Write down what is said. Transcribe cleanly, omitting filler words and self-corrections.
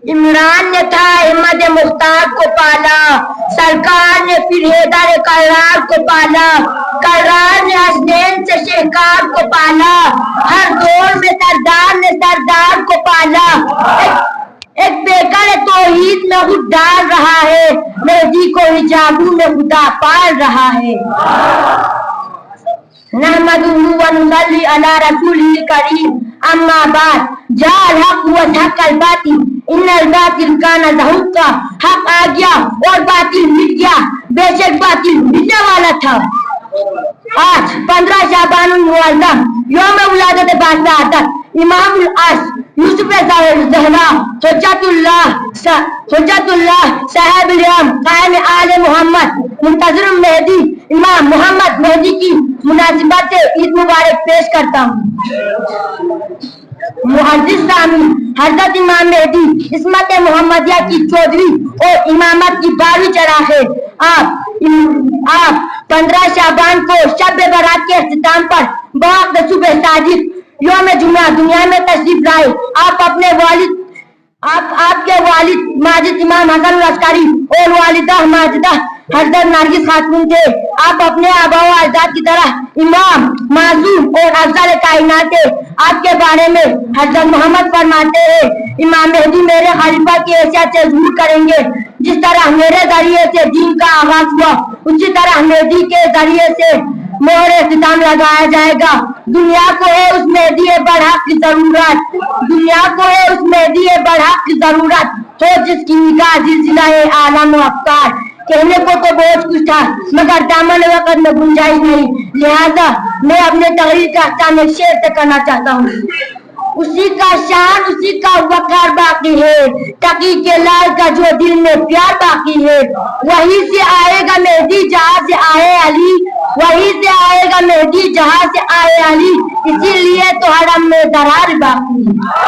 عمران نے تھا احمد مختار کو پالا، سرکار نے پھر حیدر کرار کو پالا، کرار نے حسنین سے شہکار کو پالا، ہر دور میں سردار نے سردار کو پالا۔ ایک بیکر توحید میں خود ڈال رہا ہے، مہدی کو حجابوں میں خدا پال رہا ہے۔ نحمدہ و نصلی علی رسولہ الکریم، اما بعد، جاء الحق وزهق الباطل ان الباطل کان زہوقا۔ حق آ گیا اور باطل مٹ گیا، بے شک باطل مٹنے والا تھا۔ آج 15 شعبان المعظم، یوم ولادت بادشاہ عطا امام العصر یوسف زہرا حجت اللہ صاحب اليوم قائم آل محمد منتظر مہدی امام محمد مہدی کی مناسبت سے عید مبارک پیش کرتا ہوں۔ معزز سامعین، حضرت امام مہدی عصمت محمدیہ کی 14ویں اور امامت کی 12ویں چراغ ہے۔ آپ 15 شعبان کو شب برات کے اختتام پر بوقت صبح صادق یوم جمعہ دنیا میں تشریف لائے۔ آپ کے والد ماجد امام حسن العسکری اور والدہ ماجدہ حضرت نرگس خاتون تھے۔ آپ اپنے آبا و اجداد کی طرح امام، معصوم اور افضل کائنات تھے۔ آپ کے بارے میں حضرت محمد فرماتے ہیں، امام مہدی میرے خلیفہ کی حیثیت سے ظہور کریں گے۔ جس طرح میرے ذریعے سے دین کا آغاز ہوا، اسی طرح مہدی کے ذریعے سے مہر اختتام لگایا جائے گا۔ دنیا کو ہے اس مہدی برحق کی ضرورت، دنیا کو ہے اس مہدی برحق کی ضرورت ہو جس کی نگاہ زلزلہ عالم و افکار۔ کہنے کو تو بہت کچھ تھا مگر دامن وقت میں گنجائش نہیں، لہذا میں اپنے تقریر کا اختتام ایک شعر سے کرنا چاہتا ہوں۔ اسی کا شان اسی کا وقار باقی ہے، تقی کے لال کا جو دل میں پیار باقی ہے۔ وہیں سے آئے گا مہدی جہاں سے آئے علی، وہیں سے آئے گا مہدی جہاں سے آئے علی، اسی لیے تو حرم میں درار باقی ہے۔